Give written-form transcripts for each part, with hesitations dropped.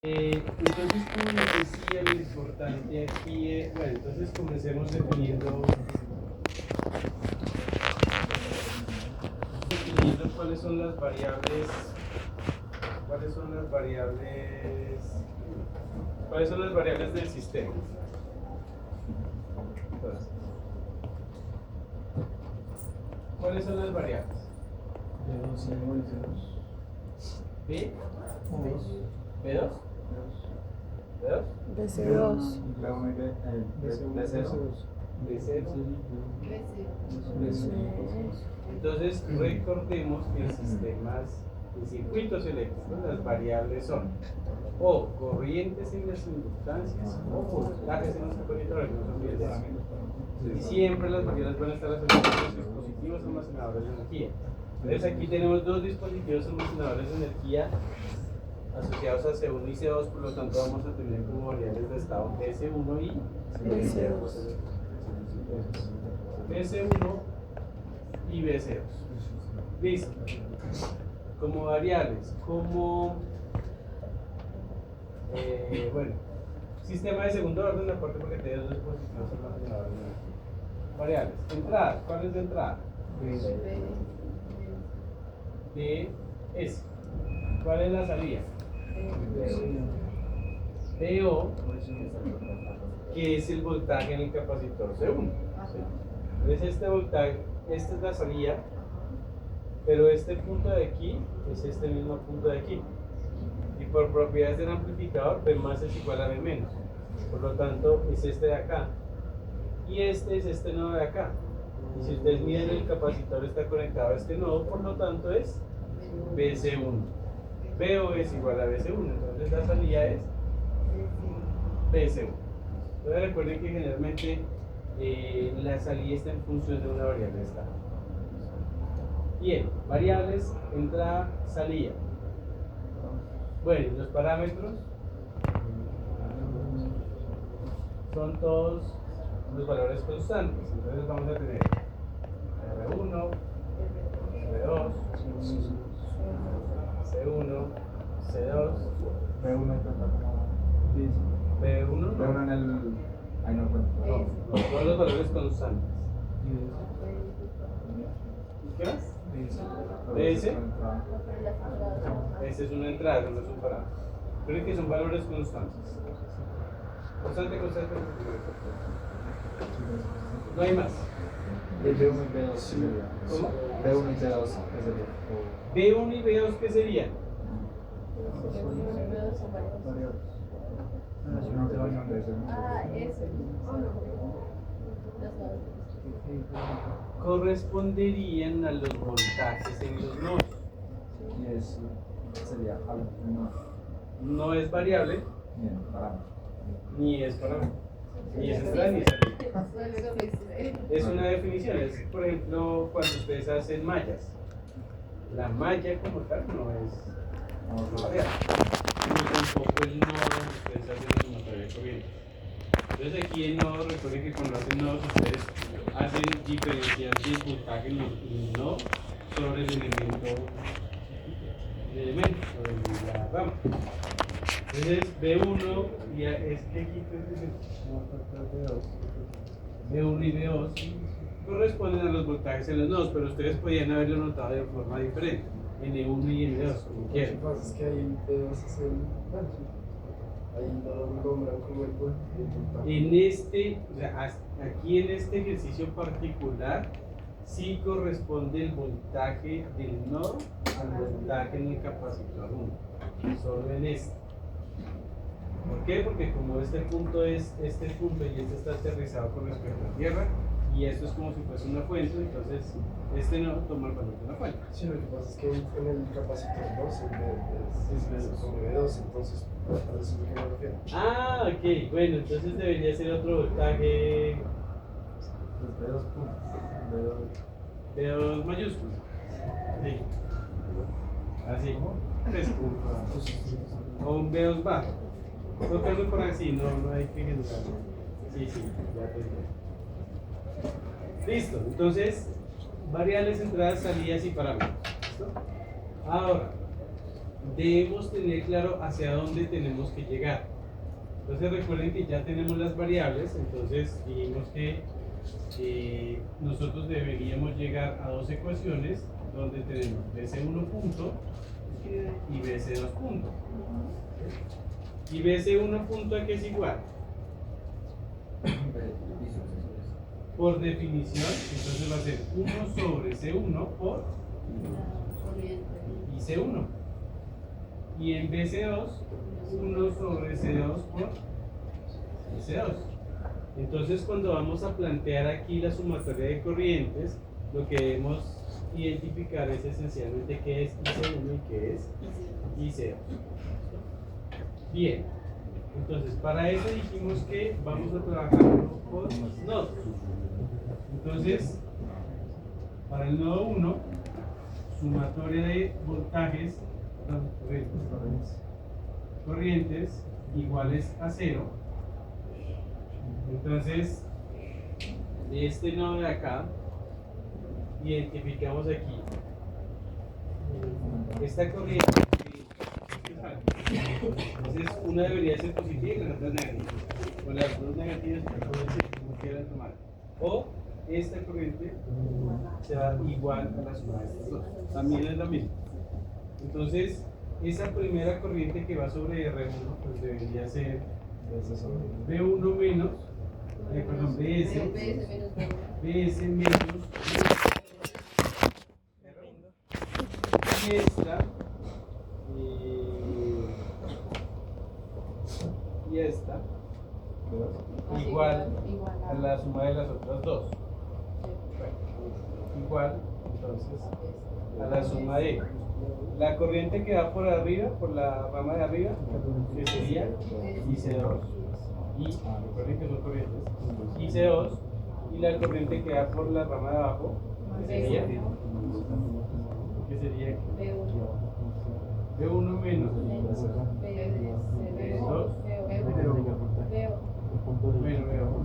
Entonces, como les decía, lo importante aquí es, bueno, entonces comencemos definiendo cuáles son las variables, cuáles son las variables del sistema. Entonces, ¿cuáles son las variables? B, B2, B2, BC2. Entonces, recordemos que en circuitos eléctricos, las variables son o corrientes en las inductancias o voltajes en los capacitores, no se olviden de eso. Y siempre las variables van a estar asociadas a los dispositivos almacenadores de energía. Entonces, aquí tenemos dos dispositivos almacenadores de energía asociados a C1 y C2, por lo tanto vamos a tener como variables de estado BC1 y BC2. BC1 y BC2. Listo. Como variables, como bueno, sistema de segundo orden, aparte porque tiene dos dispositivos almacenadores de energía. Variables. Entrada. ¿Cuál es de entrada? DS. ¿Cuál es la salida? DO, que es el voltaje en el capacitor C1. Entonces este voltaje, esta es la salida, pero este punto de aquí es este mismo punto de aquí. Y por propiedades del amplificador, B más es igual a B menos. Por lo tanto, es este de acá. Y este es este nodo de acá. Y si ustedes miran, el capacitor está conectado a este nodo, por lo tanto es BC1. BO es igual a BC1, entonces la salida es BC1. Entonces recuerden que generalmente la salida está en función de una variable de estado. Bien, variables, entrada, salida. Bueno, los parámetros son todos los valores constantes. Entonces vamos a tener R1, R2, C1, C2, B1 en el. Ahí no no, todos los valores constantes. ¿Qué más? DS. Esa es una entrada, no es un parámetro. Creo que son valores constantes. Constante. No hay más. B1 y B2. ¿Cómo? B1 y B2. B1 y B2, ¿qué serían? Corresponderían a los voltajes en los nodos. Y eso sería algo. No es variable, Bien, parámetro. ni es parámetro, ni es entrada ni es salida. Es una definición, es por ejemplo cuando ustedes hacen mallas. La malla como tal no es variable, ni tampoco el nodo donde ustedes hacen los materiales corrientes. Entonces aquí el nodo, recuerden que cuando hacen nodos ustedes hacen diferenciar el voltaje en el nodo sobre el elemento sobre la rama. Entonces B1 y es que aquí B1 y B2 corresponden a los voltajes en los nodos, pero ustedes podían haberlo notado de forma diferente, N1 y N2, como quieran. Lo que pasa es que ahí B2 es el ahí lo nombran como el voltaje. O sea, aquí en este ejercicio particular, sí corresponde el voltaje del nodo al voltaje en el capacitor 1, solo en este. ¿Por qué? Porque como este punto es este punto y este está aterrizado con respecto a la Tierra, y esto es como si fuese una fuente, entonces este nodo toma el valor de una fuente. Sí, lo que pasa es que en el capacitor 2 es sobre B2, entonces a eso es lo que me refiero. Ah, ok, bueno, entonces debería ser otro voltaje Los B2 puntos. B2 mayúsculo. Sí. Así. Pues, o un B2 bajo. Tocarlo por así, no hay que generarlo. Sí, ya te entiendo. Listo, entonces, variables, entradas, salidas y parámetros. ¿Listo? Ahora, debemos tener claro hacia dónde tenemos que llegar. Entonces recuerden que ya tenemos las variables, entonces dijimos que nosotros deberíamos llegar a dos ecuaciones donde tenemos BC1 punto y BC2 punto. ¿Y BC1 punto a qué es igual? Por definición, entonces va a ser 1 sobre C1 por IC1. Y en BC2, 1 sobre C2 por IC2. Entonces, cuando vamos a plantear aquí la sumatoria de corrientes, lo que debemos identificar es esencialmente qué es IC1 y qué es IC2. Bien, entonces para eso dijimos que vamos a trabajar por nodos. Entonces, para el nodo 1, sumatoria de voltajes, corrientes iguales a 0. Entonces, de este nodo de acá, identificamos aquí esta corriente. Entonces, una debería ser positiva y la otra negativa. O las dos negativas, como quieran tomar. O esta corriente será igual a la suma de estas dos. También es lo mismo. Entonces, esa primera corriente que va sobre R1, pues debería ser B1 menos, perdón, BS menos y esta y esta igual a la suma de las otras dos. Igual, entonces, a la suma de la corriente que va por arriba, por la rama de arriba, que sería IC2, y recuerden que son corrientes, IC2, y la corriente que va por la rama de abajo, que sería B1 menos B2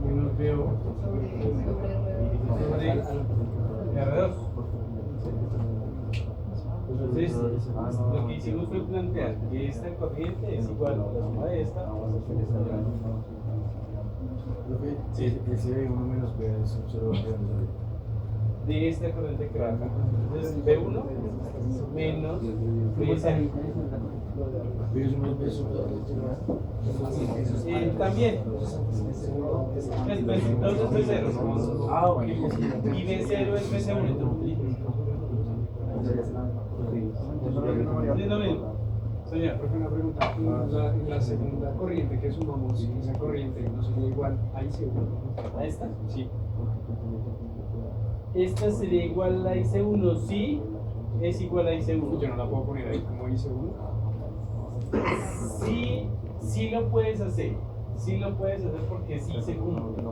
menos BO sobre R2. Entonces, lo que hicimos fue plantear que esta corriente es igual a la suma de esta. Sí, ese B1 menos B es un 0 de esta corriente que va acá. Entonces, B1 menos B0. También. Entonces B0. Ah, ok. Y B0 es B1. Es lo mismo. Señor. Profe, una pregunta. En la segunda corriente que sumamos, esa corriente no sería igual a IC1. ¿A esta? Sí. Esta sería igual a IC1, sí, es igual a IC1. Yo no la puedo poner ahí como IC1. Sí, sí lo puedes hacer. Sí lo puedes hacer porque sí se cumple.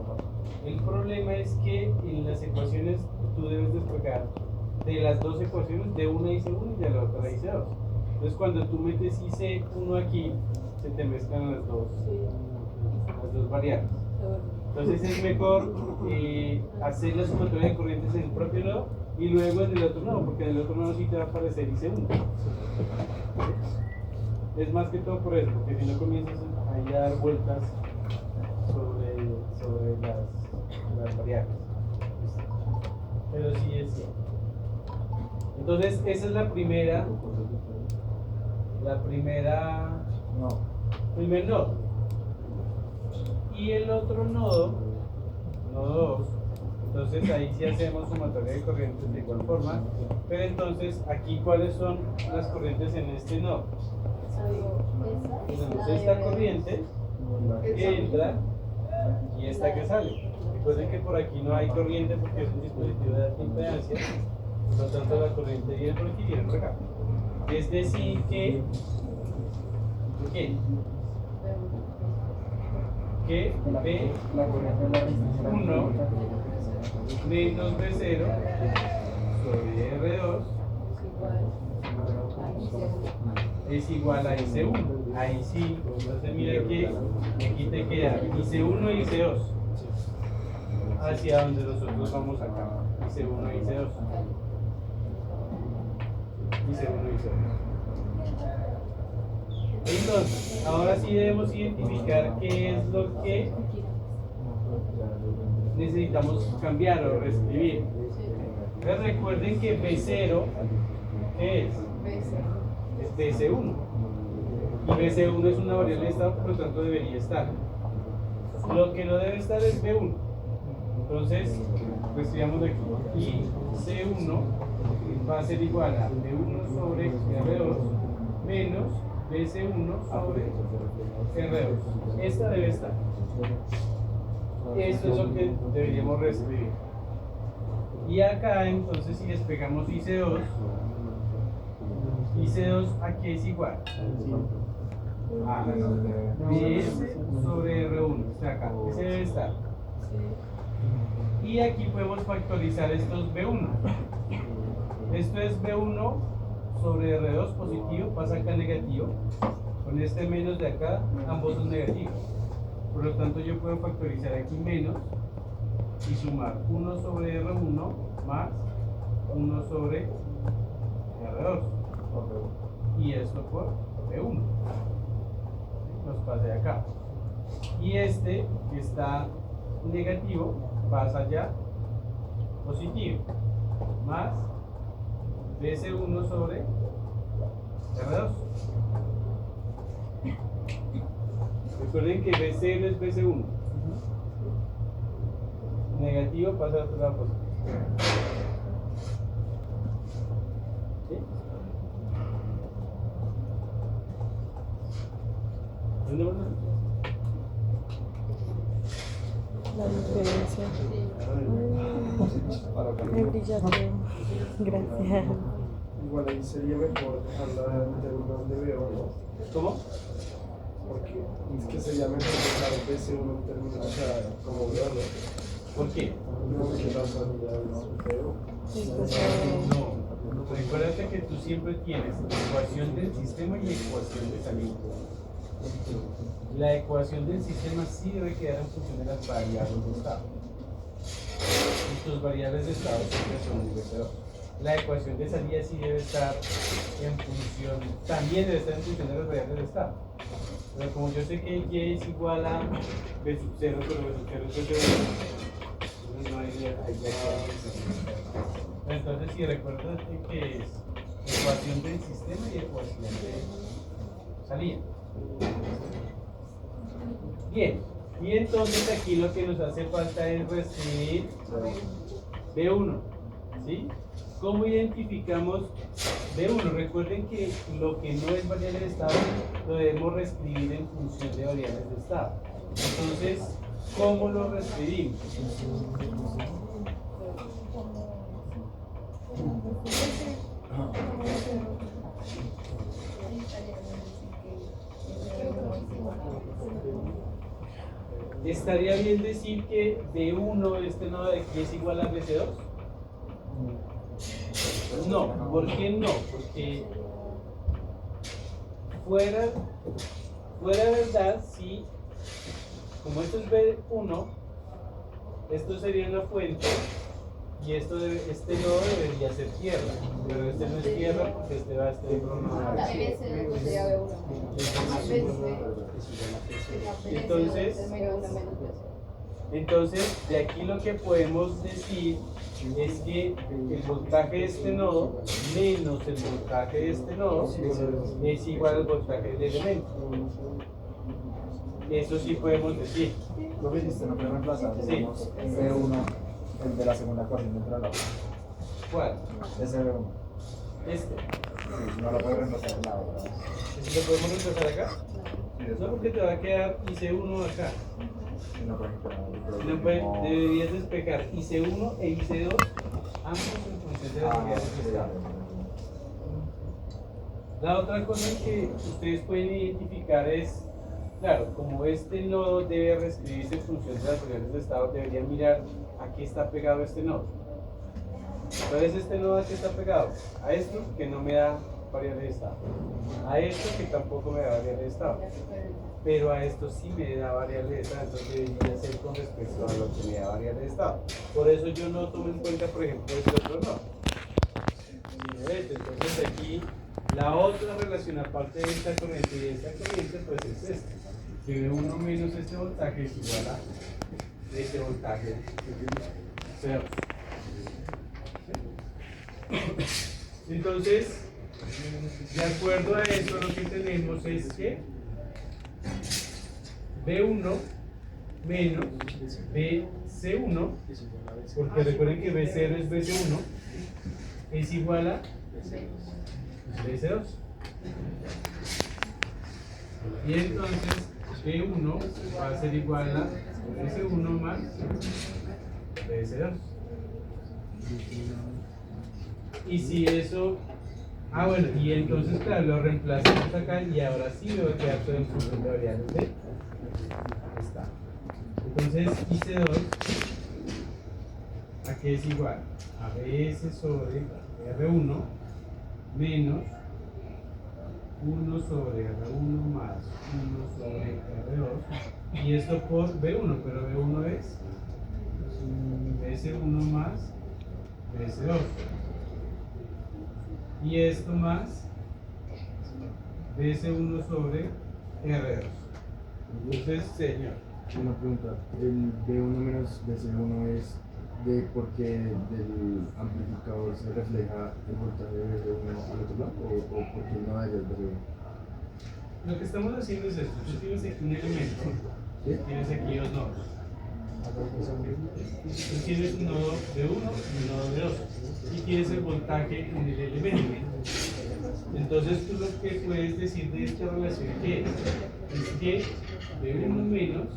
El problema es que en las ecuaciones tú debes despegar de las dos ecuaciones, de una IC1 y de la otra IC2. Entonces cuando tú metes IC1 aquí, se te mezclan las dos variables. Entonces es mejor hacer la sumatoria de corrientes en el propio nodo y luego en el otro nodo, porque en el otro nodo sí te va a aparecer IC1. Es más que todo por eso, porque si no comienzas a dar vueltas sobre las variables. Pero sí es cierto. Entonces esa es primer nodo. Y el otro nodo 2, entonces ahí sí hacemos sumatoria de corrientes de igual forma, pero entonces aquí ¿cuáles son las corrientes en este nodo? Tenemos esta corriente que entra y esta que sale. Recuerden que por aquí no hay corriente porque es un dispositivo de alta impedancia, por lo tanto la corriente viene por aquí y viene por acá. Es decir que B1 menos B0 sobre R2 es igual a IC1. Ahí sí, entonces mira que aquí te queda IC1 y IC2 hacia donde nosotros vamos acá. IC1 y IC2. IC1 y IC2. Entonces, ahora sí debemos identificar qué es lo que necesitamos cambiar o reescribir. Entonces, recuerden que B0, ¿qué es? Es BC1. Y BC1 es una variable de estado, por lo tanto debería estar. Lo que no debe estar es B1. Entonces, pues estudiamos de aquí. Y C1 va a ser igual a B1 sobre R2 menos BC1 sobre R2. Esta debe estar. Esto es lo que deberíamos reescribir. Y acá entonces si despegamos IC2, IC2 aquí es igual a BS sobre R1, o sea acá, ese debe estar. Y aquí podemos factorizar estos B1. Esto es B1 sobre R2 positivo, pasa acá negativo. Con este menos de acá, ambos son negativos. Por lo tanto, yo puedo factorizar aquí menos y sumar 1 sobre R1 más 1 sobre R2. Y esto por B1. Nos pasa de acá. Y este que está negativo pasa allá positivo. Más BC1 sobre R2. Recuerden que B0 es BC1. Negativo pasa a otro lado positivo. ¿Sí? ¿Dónde van? La diferencia. Me brilla todo. Gracias. Igual ahí sería mejor dejarla en términos de B1, ¿no? ¿Cómo? Porque es que sería mejor dejar BC1 en términos, o sea, como B1. ¿Por qué? Porque la salida es B1. No. Recuérdate que tú siempre tienes ecuación del sistema y ecuación de salida. La ecuación del sistema sí debe quedar en función de las variables de estado. Y tus variables de estado siempre son universales. La ecuación de salida sí debe estar en función, también debe estar en función de las variables de estado. Pero como yo sé que Y es igual a B sub 0, pero B sub 0 es B sub 1, no hay entonces si recuerdas que es ecuación del sistema y ecuación de salida. Bien, y entonces aquí lo que nos hace falta es reescribir B1, ¿sí? ¿Cómo identificamos B1? Recuerden que lo que no es variable de estado lo debemos reescribir en función de variables de estado. Entonces, ¿cómo lo reescribimos? ¿Estaría bien decir que B1, este nodo de aquí, es igual a BC2? No, ¿por qué no? Porque fuera verdad, si como esto es B1, esto sería una fuente y este nodo debería ser tierra, pero este no es tierra porque este va a estar entonces, de aquí lo que podemos decir es que el voltaje de este nodo menos el voltaje de este nodo es igual al voltaje del elemento. Eso sí podemos decir. Lo que dijiste, no puede reemplazar, Sí. digamos, B1, el de la segunda ecuación dentro de la otra. ¿Cuál? Ese B1. Este. Sí, no lo puede reemplazar en la otra. ¿Ese lo podemos reemplazar acá? No, porque te va a quedar IC1 acá. Sí, no puede reemplazar. No puede- deberías despejar IC1 e IC2 ambos en función de las unidades de estado. La otra cosa que ustedes pueden identificar es, claro, como este nodo debe reescribirse en función de las unidades de estado, deberían mirar a qué está pegado este nodo. Entonces este nodo a qué está pegado, a esto que no me da variable de estado, a esto que tampoco me da variable de estado, pero a esto sí me da variable de estado, entonces debería ser con respecto a lo que me da variable de estado. Por eso yo no tomo en cuenta, por ejemplo, este otro nodo. Si me ves, entonces aquí La otra relación aparte de esta corriente y de esta corriente pues es esta, que V1 menos este voltaje es igual a este voltaje C2. Entonces, de acuerdo a eso lo que tenemos es que B1 menos BC1, porque recuerden que B0 es BC1, es igual a BC2. Y entonces B1 va a ser igual a BC1 más BC2. Y si eso, bueno, y entonces claro, lo reemplazamos acá y ahora sí me va a quedar todo en función de variables de esta. Entonces IC2 aquí es igual a BS sobre R1 menos 1 sobre R1 más 1 sobre R2, y esto por B1, pero B1 es BS1 más BS2, y esto más BS1 sobre R2. Entonces, señor, Una pregunta, ¿el B1 menos BC1 es de porque del amplificador se refleja el voltaje de B1 al otro lado o porque no haya el B1? lo que estamos haciendo es esto: tú tienes aquí un elemento, ¿Sí? tienes aquí dos nodos. Tú tienes un nodo de 1 y un nodo de 2, y tienes el voltaje en el elemento. Entonces tú lo que puedes decir de esta relación que es que B1 menos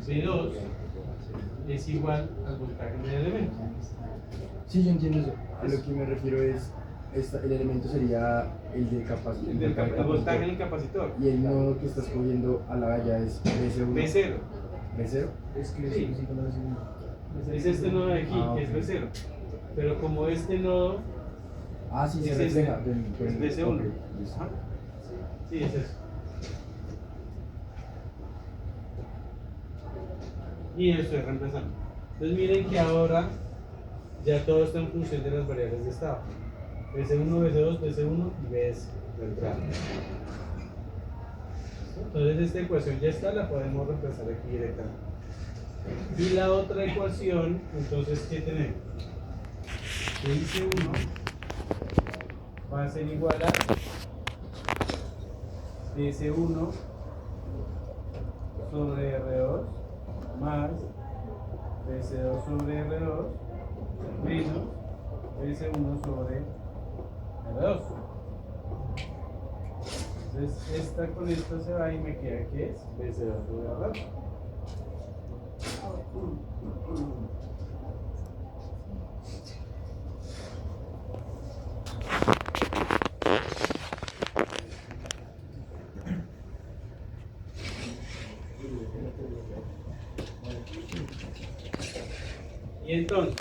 B2 es igual al voltaje en el elemento. Sí, yo entiendo eso. A lo que me refiero es, el elemento sería el de capacidad. El voltaje en el capacitor. Y el nodo que estás cogiendo a la valla es B0. B0. ¿B0? Es que Sí. sí, con la Es este nodo de aquí, que ok. es B0. Pero como este nodo Sí, se es refleja. es BC1. Ok, listo. Ajá. Sí, es eso. Y eso es reemplazando. Entonces miren que ahora ya todo está en función de las variables de estado. BC1, BC2, BC1 y BS de entrada. Entonces esta ecuación ya está, la podemos reemplazar aquí directamente. Y la otra ecuación, entonces, ¿qué tenemos? Que dice 1 va a ser igual a BC1 sobre R2 más BC2 sobre R2 menos BC1 sobre R2. Entonces esta con esta se va y me queda que es BC2 sobre R2. Y entonces,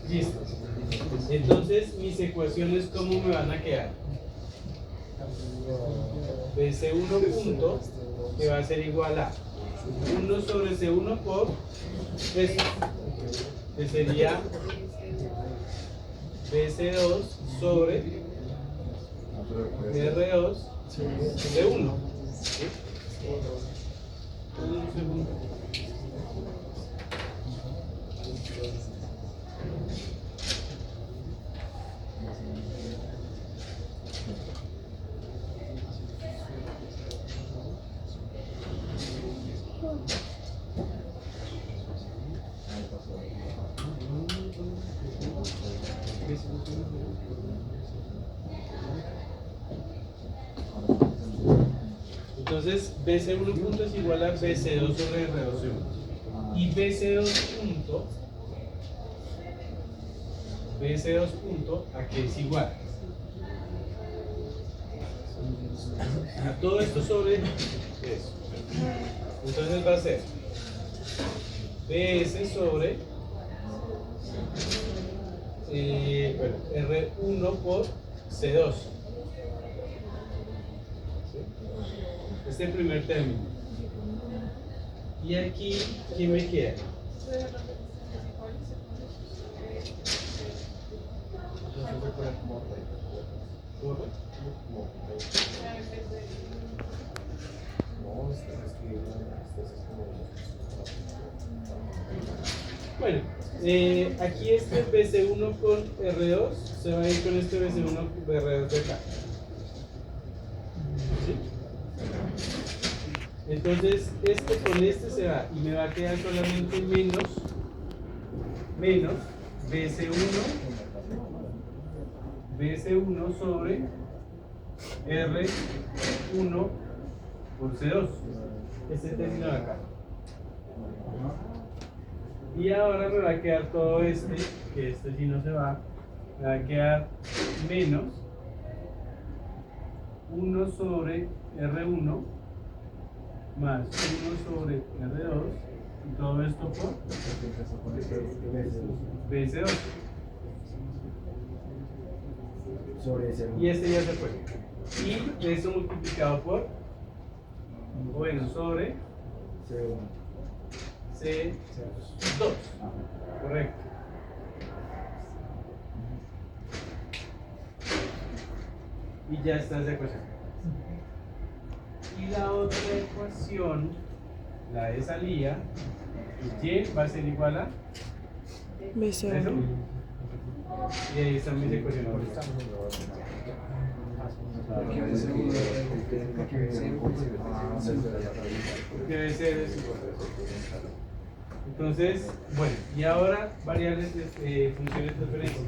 listo. Entonces, mis ecuaciones, ¿cómo me van a quedar? BC1 punto, que va a ser igual a 1 sobre C1 por esto, que sería BC2 sobre R2 de 1. Un segundo. Entonces, BC1 punto es igual a BC2 sobre R2. Y BC2 punto, ¿a qué es igual? A todo esto sobre eso. Entonces va a ser BS sobre R1 por C2. Este primer término. Y aquí, ¿qué me queda? ¿Cómo fue? Bueno, aquí este BC1 con R2 se va a ir con este BC1 con R2 de acá. ¿Sí? Entonces, este con este se va y me va a quedar solamente menos BC1 sobre R1 por C2. Este término de acá. Y ahora me va a quedar todo este, que este si no se va, me va a quedar menos 1 sobre R1 más 1 sobre R2 y todo esto por BC2. Sobre ese Y este ya se fue. Y eso multiplicado por, bueno, sobre C2. Correcto. Y ya está esa ecuación. Y la otra ecuación, la de salida, y va a ser igual a eso. BC1. Y ahí están mis ecuaciones. Porque debe ser eso. Entonces, bueno, y ahora variables de funciones de referencia.